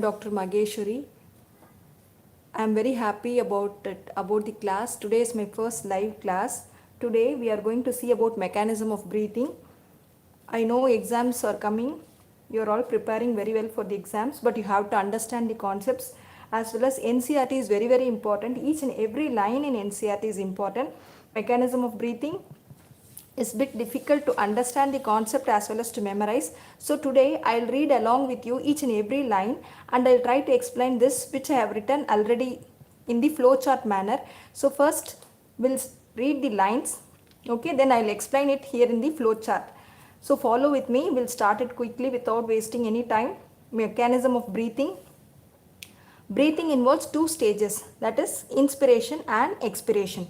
Dr. Mageshwari. I am very happy about the class. Today is my first live class. Today we are going to see about mechanism of breathing. I know exams are coming. You are all preparing very well for the exams, but you have to understand the concepts as well as NCERT is very important. Each and every line in NCERT is important. Mechanism of breathing is a bit difficult to understand the concept as well as to memorize. So today I'll read along with you each and every line and I'll try to explain this which I have written already in the flowchart manner. So first we'll read the lines, okay, then I'll explain it here in the flowchart. So follow with me, we'll start it quickly without wasting any time. Mechanism of breathing. Breathing involves two stages, that is inspiration and expiration.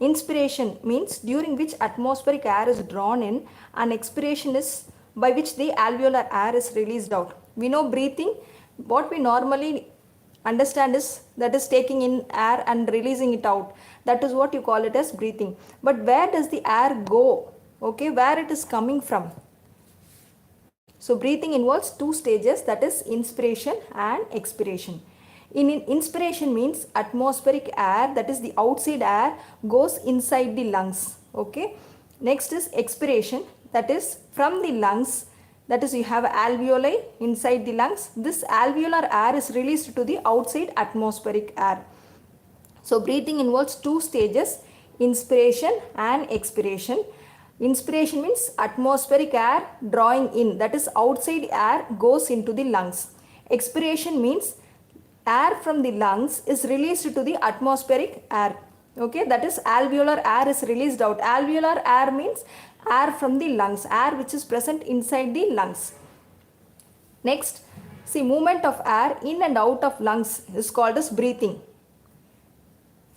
Inspiration means during which atmospheric air is drawn in, and expiration is by which the alveolar air is released out. We know breathing, what we normally understand is that is taking in air and releasing it out. That is what you call it as breathing. But where does the air go? Okay, where it is coming from? So breathing involves two stages, that is inspiration and expiration. In inspiration means atmospheric air, that is the outside air, goes inside the lungs. Okay. Next is expiration, that is from the lungs, that is you have alveoli inside the lungs. This alveolar air is released to the outside atmospheric air. So breathing involves two stages, inspiration and expiration. Inspiration means atmospheric air drawing in, that is outside air goes into the lungs. Expiration means air from the lungs is released to the atmospheric air. Okay, that is alveolar air is released out. Alveolar air means air from the lungs, air which is present inside the lungs. Next, see, movement of air in and out of lungs is called as breathing.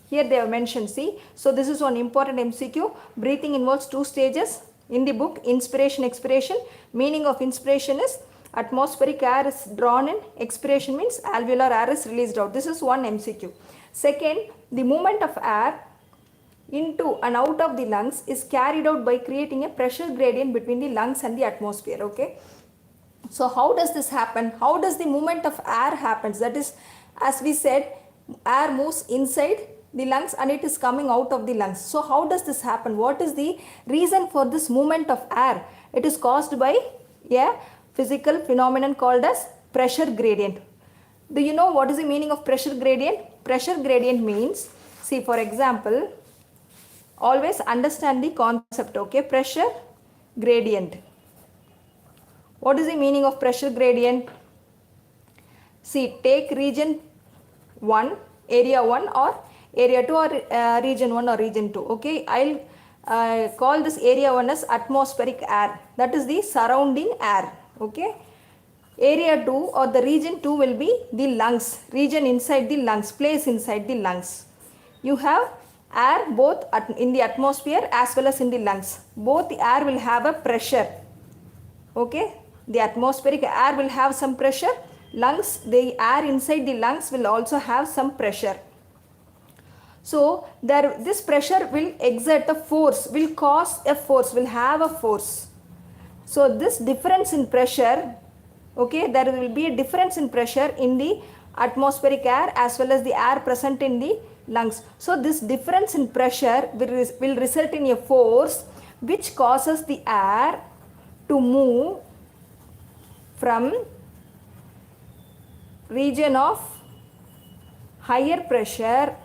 Here they have mentioned, see, so this is one important MCQ. Breathing involves two stages in the book, inspiration, expiration. Meaning of inspiration is atmospheric air is drawn in, expiration means alveolar air is released out. This is one MCQ. Second, the movement of air into and out of the lungs is carried out by creating a pressure gradient between the lungs and the atmosphere. Okay. So how does this happen? How does the movement of air happens? That is, as we said, air moves inside the lungs and it is coming out of the lungs. So how does this happen? What is the reason for this movement of air? It is caused by a physical phenomenon called as pressure gradient. Do you know what is the meaning of pressure gradient? Pressure gradient means, see, for example, always understand the concept, okay? Pressure gradient. What is the meaning of pressure gradient? See, take region 1, area 1 or area 2 or region 1 or region 2, okay? I'll call this area 1 as atmospheric air, that is the surrounding air. Okay, area 2 or the region 2 will be the lungs, region inside the lungs, place inside the lungs. You have air both in the atmosphere as well as in the lungs. Both the air will have a pressure. Okay, the atmospheric air will have some pressure. Lungs, the air inside the lungs will also have some pressure. So this pressure will exert a force, will cause a force, will have a force. So this difference in pressure, okay, there will be a difference in pressure in the atmospheric air as well as the air present in the lungs. So this difference in pressure will result in a force which causes the air to move from region of higher pressure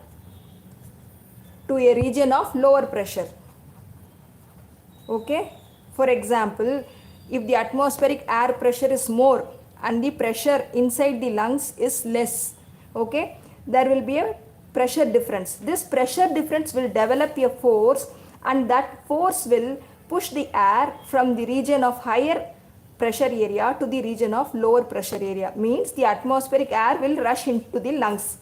to a region of lower pressure. Okay. For example, if the atmospheric air pressure is more and the pressure inside the lungs is less, okay, there will be a pressure difference. This pressure difference will develop a force and that force will push the air from the region of higher pressure area to the region of lower pressure area. Means the atmospheric air will rush into the lungs.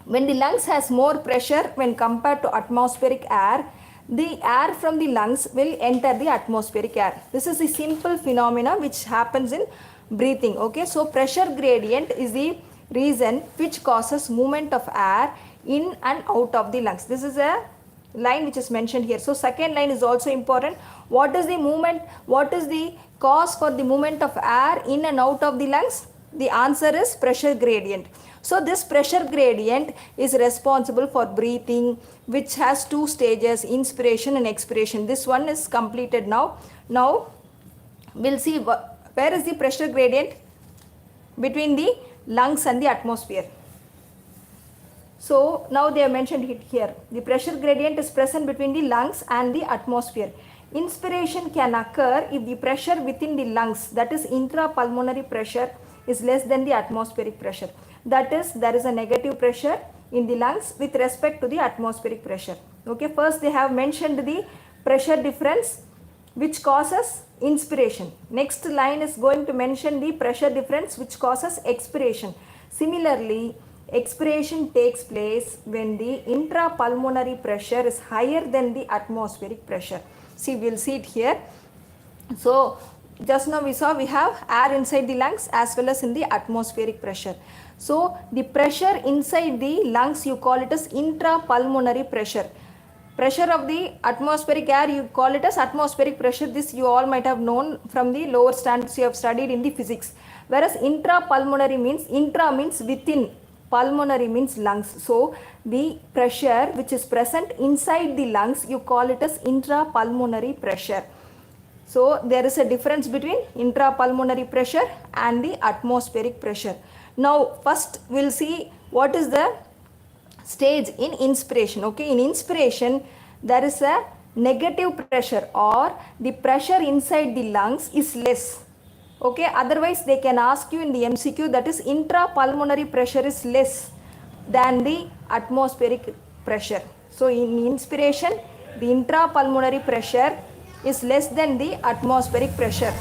When the lungs has more pressure when compared to atmospheric air, the air from the lungs will enter the atmospheric air. This is a simple phenomena which happens in breathing. Okay, so pressure gradient is the reason which causes movement of air in and out of the lungs. This is a line which is mentioned here. So second line is also important. What is the movement? What is the cause for the movement of air in and out of the lungs? The answer is pressure gradient. So this pressure gradient is responsible for breathing, which has two stages, inspiration and expiration. This one is completed now. Now we'll see where is the pressure gradient between the lungs and the atmosphere. So now they have mentioned it here. The pressure gradient is present between the lungs and the atmosphere. Inspiration can occur if the pressure within the lungs, that is intrapulmonary pressure, is less than the atmospheric pressure. That is, there is a negative pressure in the lungs with respect to the atmospheric pressure. Okay, first they have mentioned the pressure difference which causes inspiration. Next line is going to mention the pressure difference which causes expiration. Similarly, expiration takes place when the intrapulmonary pressure is higher than the atmospheric pressure. See, we will see it here. So, just now we saw we have air inside the lungs as well as in the atmospheric pressure. So, the pressure inside the lungs, you call it as intrapulmonary pressure. Pressure of the atmospheric air, you call it as atmospheric pressure. This you all might have known from the lower standards you have studied in the physics. Whereas intrapulmonary means, intra means within, pulmonary means lungs. So, the pressure which is present inside the lungs, you call it as intrapulmonary pressure. So, there is a difference between intrapulmonary pressure and the atmospheric pressure. Now, first we will see what is the stage in inspiration. Okay, in inspiration, there is a negative pressure or the pressure inside the lungs is less. Okay, otherwise they can ask you in the MCQ, that is intrapulmonary pressure is less than the atmospheric pressure. So, in inspiration, the intrapulmonary pressure is less than the atmospheric pressure.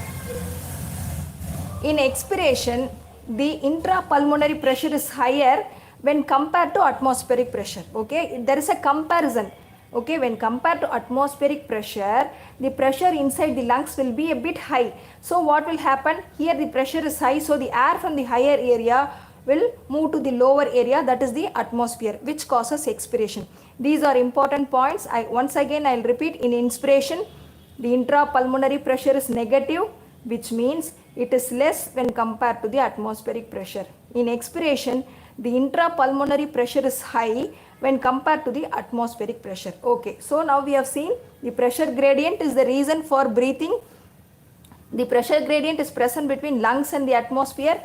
In expiration, the intrapulmonary pressure is higher when compared to atmospheric pressure. Okay, there is a comparison. Okay, when compared to atmospheric pressure, the pressure inside the lungs will be a bit high. So what will happen? Here the pressure is high, so the air from the higher area will move to the lower area, that is the atmosphere, which causes expiration. These are important points. Once again I will repeat. In inspiration, the intrapulmonary pressure is negative, which means it is less when compared to the atmospheric pressure. In expiration, the intrapulmonary pressure is high when compared to the atmospheric pressure. Okay, so now we have seen the pressure gradient is the reason for breathing. The pressure gradient is present between lungs and the atmosphere.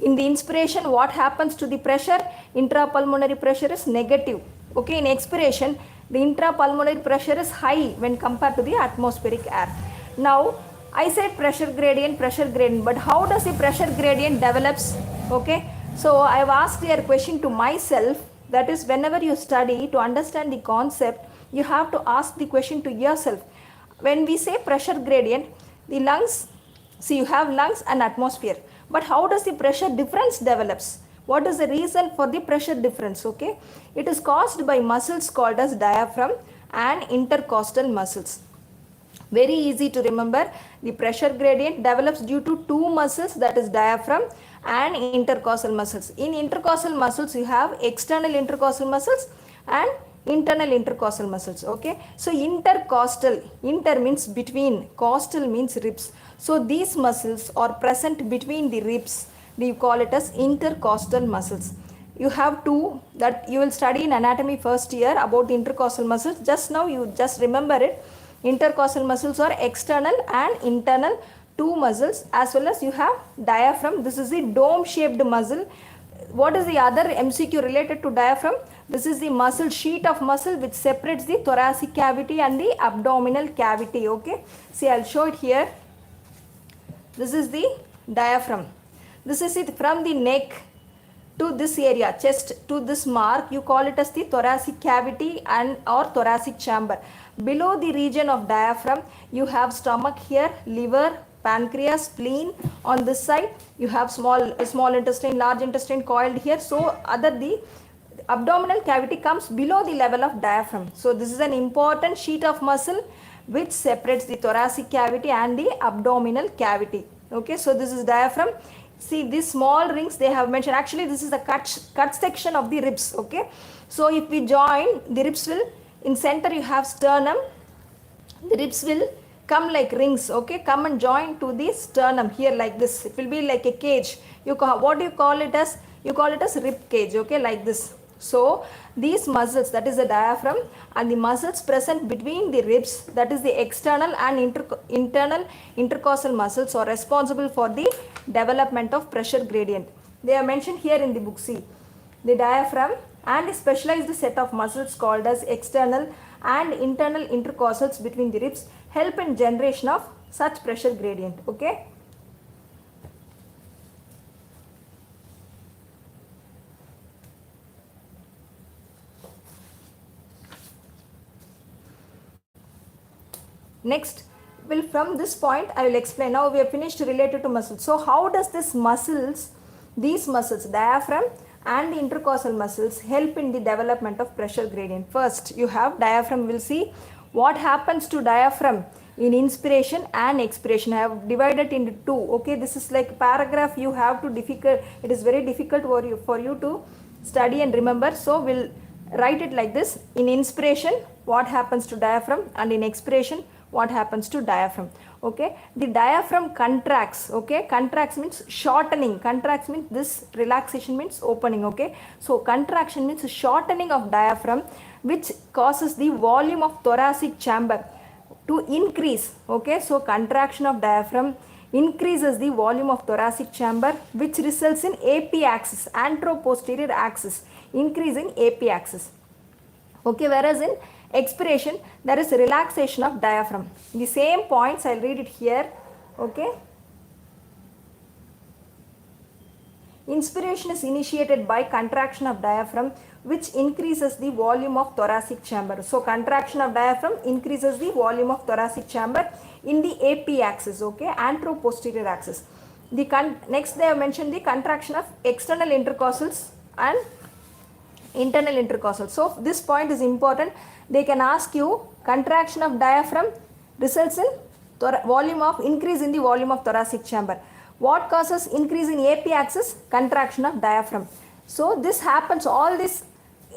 In the inspiration, what happens to the pressure? Intrapulmonary pressure is negative. Okay, in expiration, the intrapulmonary pressure is high when compared to the atmospheric air. Now, I said pressure gradient, but how does the pressure gradient develops? Okay, so I have asked your question to myself. That is, whenever you study, to understand the concept, you have to ask the question to yourself. When we say pressure gradient, the lungs, see, you have lungs and atmosphere. But how does the pressure difference develops? What is the reason for the pressure difference? Okay, it is caused by muscles called as diaphragm and intercostal muscles. Very easy to remember. The pressure gradient develops due to two muscles, that is diaphragm and intercostal muscles. In intercostal muscles, you have external intercostal muscles and internal intercostal muscles. Okay, so intercostal, inter means between, costal means ribs. So these muscles are present between the ribs. We call it as intercostal muscles. You have two that you will study in anatomy first year about the intercostal muscles. Just now you just remember it. Intercostal muscles are external and internal two muscles, as well as you have diaphragm. This is the dome shaped muscle. What is the other MCQ related to diaphragm? This is the muscle, sheet of muscle which separates the thoracic cavity and the abdominal cavity. Okay, see, I'll show it here. This is the diaphragm. This is it from the neck to this area, chest to this mark, you call it as the thoracic cavity and or thoracic chamber. Below the region of diaphragm, you have stomach here, liver, pancreas, spleen. On this side, you have small intestine, large intestine coiled here. So, the abdominal cavity comes below the level of diaphragm. So, this is an important sheet of muscle which separates the thoracic cavity and the abdominal cavity. Okay, so this is diaphragm. See, these small rings they have mentioned. Actually, this is the cut section of the ribs. Okay, so if we join, the ribs will, in center you have sternum. The ribs will come like rings. Okay, come and join to the sternum here like this. It will be like a cage. what do you call it as? You call it as rib cage, okay, like this. So these muscles, that is the diaphragm, and the muscles present between the ribs, that is the external and internal intercostal muscles, are responsible for the development of pressure gradient. They are mentioned here in the book. See, the diaphragm and a specialized set of muscles called as external and internal intercostals between the ribs help in generation of such pressure gradient, okay. Next, from this point I will explain. Now we have finished related to muscles. So how does these muscles, diaphragm and the intercostal muscles, help in the development of pressure gradient? First, you have diaphragm. We'll see what happens to diaphragm in inspiration and expiration. I have divided into two, okay. This is like paragraph you have to difficult, it is very difficult for you to study and remember. So we'll write it like this: in inspiration what happens to diaphragm, and in expiration what happens to diaphragm, okay. The diaphragm contracts, okay. Contracts means shortening, contracts means this, relaxation means opening, okay. So contraction means shortening of diaphragm, which causes the volume of thoracic chamber to increase, okay. So contraction of diaphragm increases the volume of thoracic chamber, which results in AP axis, anteroposterior axis, increase in AP axis, okay. Whereas in expiration there is relaxation of diaphragm. The same points I'll read it here, okay. Inspiration is initiated by contraction of diaphragm, which increases the volume of thoracic chamber. So contraction of diaphragm increases the volume of thoracic chamber in the AP axis, okay, anteroposterior axis. Next they have mentioned the contraction of external intercostals and internal intercostals. So this point is important. They can ask you, contraction of diaphragm results in increase in the volume of thoracic chamber. What causes increase in AP axis? Contraction of diaphragm. So this happens, all these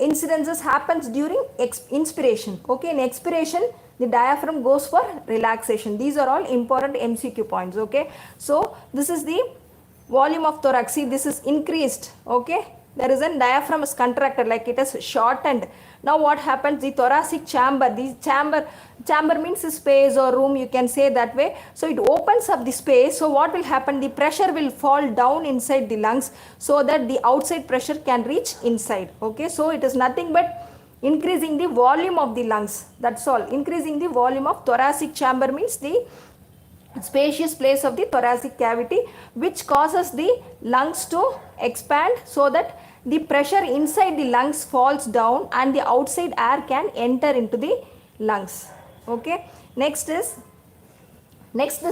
incidences happens during inspiration, okay. In expiration the diaphragm goes for relaxation. These are all important MCQ points, okay. So this is the volume of thorax. See, this is increased, okay. There is a diaphragm is contracted, like it is shortened. Now what happens? The thoracic chamber, chamber means space or room, you can say that way. So it opens up the space. So what will happen? The pressure will fall down inside the lungs, so that the outside pressure can reach inside, okay. So it is nothing but increasing the volume of the lungs, that's all. Increasing the volume of thoracic chamber means the spacious place of the thoracic cavity, which causes the lungs to expand, so that the pressure inside the lungs falls down and the outside air can enter into the lungs, okay. Next the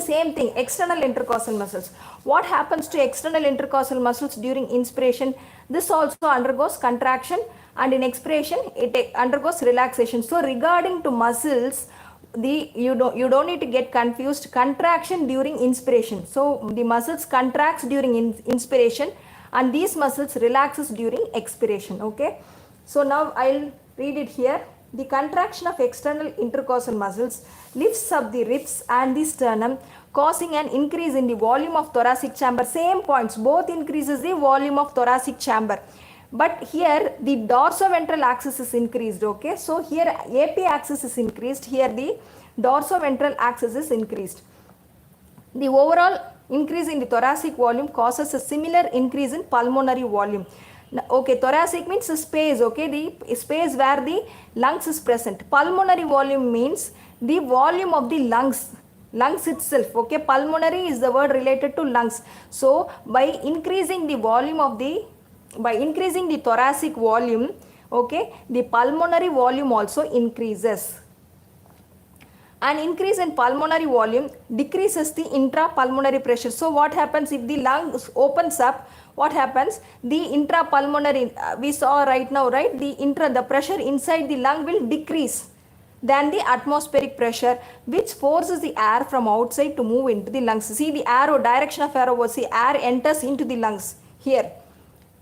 same thing, external intercostal muscles. What happens to external intercostal muscles during inspiration? This also undergoes contraction, and in expiration it undergoes relaxation. So regarding to muscles, you don't need to get confused. Contraction during inspiration, so the muscles contracts during inspiration, and these muscles relaxes during expiration, okay. So now I'll read it here. The contraction of external intercostal muscles lifts up the ribs and the sternum, causing an increase in the volume of thoracic chamber. Same points, both increases the volume of thoracic chamber, but here the dorsoventral axis is increased, okay. So here AP axis is increased, here the dorsoventral axis is increased. The overall increase in the thoracic volume causes a similar increase in pulmonary volume. Okay, thoracic means space, okay, the space where the lungs is present. Pulmonary volume means the volume of the lungs itself, okay. Pulmonary is the word related to lungs. So by increasing the thoracic volume, okay, the pulmonary volume also increases. An increase in pulmonary volume decreases the intrapulmonary pressure. So what happens if the lungs opens up? What happens? The intrapulmonary, we saw right now, right? The pressure inside the lung will decrease than the atmospheric pressure, which forces the air from outside to move into the lungs. See the arrow, direction of arrow was, see, air enters into the lungs here.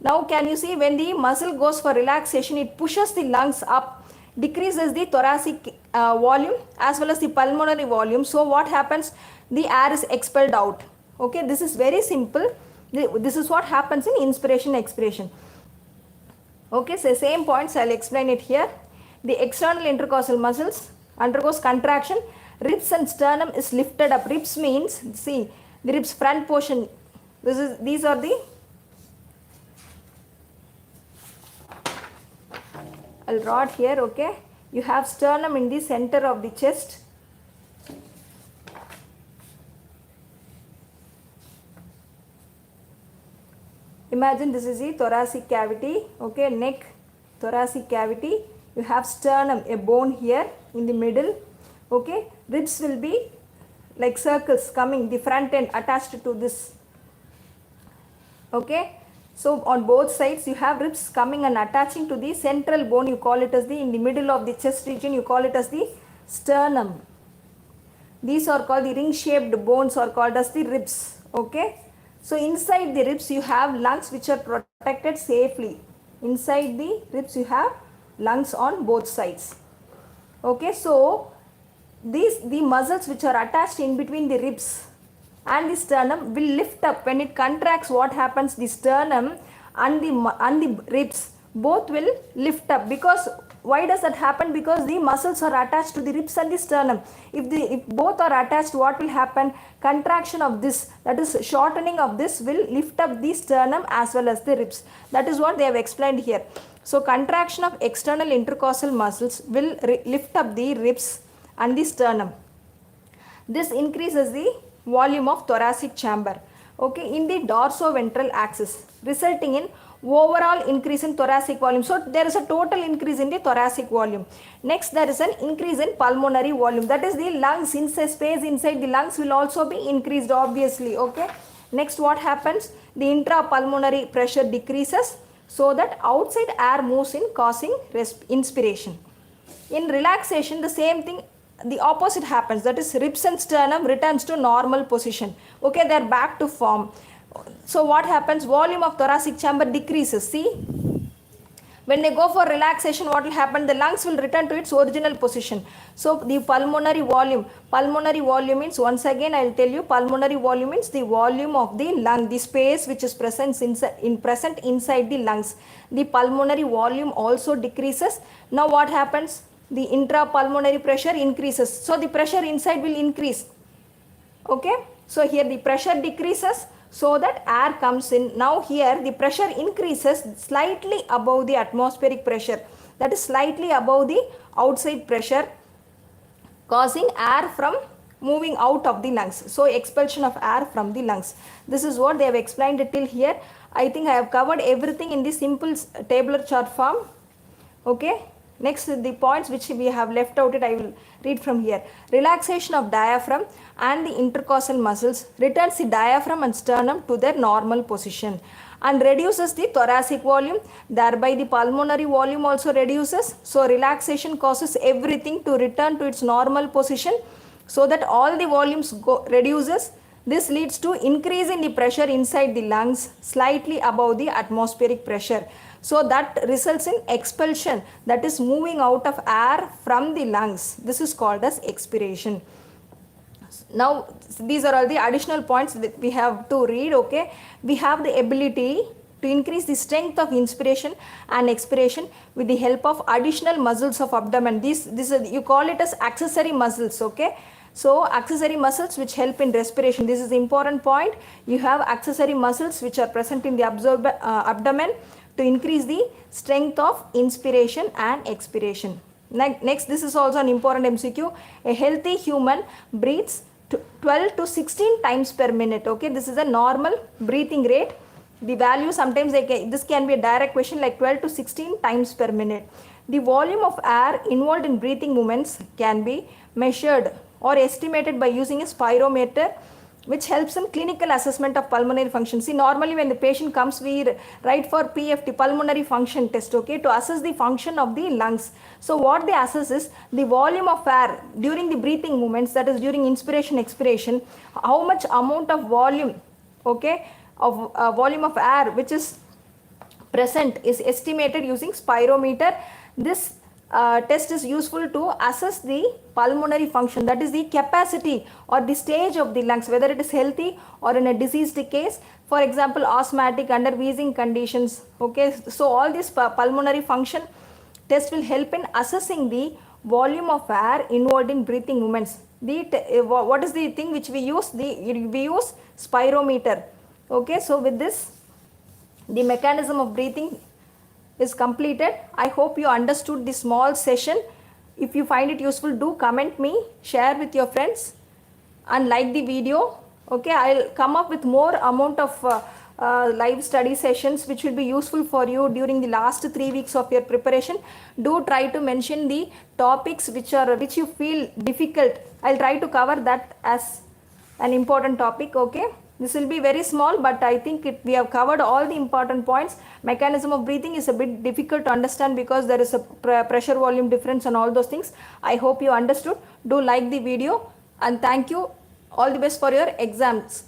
Now can you see, when the muscle goes for relaxation, it pushes the lungs up, decreases the thoracic volume as well as the pulmonary volume. So what happens? The air is expelled out, okay. This is very simple. This is what happens in inspiration, expiration. Okay, so same points I'll explain it here. The external intercostal muscles undergoes contraction. Ribs and sternum is lifted up. Ribs means, see, the ribs front portion. These are the, I'll draw it here, okay. You have sternum in the center of the chest. Imagine this is the thoracic cavity, okay, neck, thoracic cavity. You have sternum, a bone here in the middle, okay. Ribs will be like circles coming, the front end attached to this, okay. So on both sides you have ribs coming and attaching to the central bone, you call it as the, in the middle of the chest region, you call it as the sternum. These are called the ring shaped bones, are called as the ribs, okay. So inside the ribs you have lungs which are protected safely. Inside the ribs you have lungs on both sides, okay. So the muscles which are attached in between the ribs and the sternum will lift up. When it contracts, what happens? The sternum and the ribs both will lift up. Because why does that happen? Because the muscles are attached to the ribs and the sternum. If both are attached, what will happen? Contraction of this, that is shortening of this, will lift up the sternum as well as the ribs. That is what they have explained here. So contraction of external intercostal muscles will lift up the ribs and the sternum. This increases the volume of thoracic chamber, okay, in the dorsoventral axis, resulting in overall increase in thoracic volume. So there is a total increase in the thoracic volume. Next, there is an increase in pulmonary volume, that is the lungs, inside space inside the lungs will also be increased, obviously, okay. Next, what happens? The intrapulmonary pressure decreases so that outside air moves in, causing inspiration. In relaxation, the same thing, the opposite happens, that is ribs and sternum returns to normal position, okay, they are back to form. So what happens? Volume of thoracic chamber decreases. See, when they go for relaxation, what will happen? The lungs will return to its original position. So the pulmonary volume means, once again I will tell you, pulmonary volume means the volume of the lung, the space which is present inside the lungs. The pulmonary volume also decreases. Now what happens? The intrapulmonary pressure increases. So the pressure inside will increase, okay. So here the pressure decreases so that air comes in. Now here the pressure increases slightly above the atmospheric pressure, that is slightly above the outside pressure, causing air from moving out of the lungs. So expulsion of air from the lungs. This is what they have explained it till here. I think I have covered everything in the simple tabular chart form, okay. Next, the points which we have left out, I will read from here. Relaxation of diaphragm and the intercostal muscles returns the diaphragm and sternum to their normal position and reduces the thoracic volume, thereby the pulmonary volume also reduces. So relaxation causes everything to return to its normal position so that all the volumes reduces. This leads to increase in the pressure inside the lungs slightly above the atmospheric pressure. So that results in expulsion, that is moving out of air from the lungs. This is called as expiration. Now these are all the additional points that we have to read, okay. We have the ability to increase the strength of inspiration and expiration with the help of additional muscles of abdomen. This is, you call it as accessory muscles, okay. So accessory muscles which help in respiration. This is the important point. You have accessory muscles which are present in the abdomen to increase the strength of inspiration and expiration. Next, this is also an important MCQ. A healthy human breathes 12 to 16 times per minute, okay. This is a normal breathing rate. The value sometimes this can be a direct question like 12 to 16 times per minute. The volume of air involved in breathing movements can be measured or estimated by using a spirometer, which helps in clinical assessment of pulmonary function. See, normally when the patient comes, we write for PFT, pulmonary function test, okay, to assess the function of the lungs. So what they assess is the volume of air during the breathing movements, that is during inspiration, expiration, how much amount of volume, okay, of volume of air which is present is estimated using spirometer. This test is useful to assess the pulmonary function, that is the capacity or the stage of the lungs, whether it is healthy or in a diseased case. For example, asthmatic, under wheezing conditions. Okay, so all this pulmonary function test will help in assessing the volume of air involved in breathing movements. What is the thing which we use? We use spirometer. Okay, so with this, the mechanism of breathing is completed. I hope you understood this small session. If you find it useful, do comment me, share with your friends, and like the video. Okay, I'll come up with more amount of live study sessions which will be useful for you during the last 3 weeks of your preparation. Do try to mention the topics which you feel difficult. I'll try to cover that as an important topic. Okay, this will be very small, but I think we have covered all the important points. Mechanism of breathing is a bit difficult to understand because there is a pressure volume difference and all those things. I hope you understood. Do like the video, and thank you. All the best for your exams.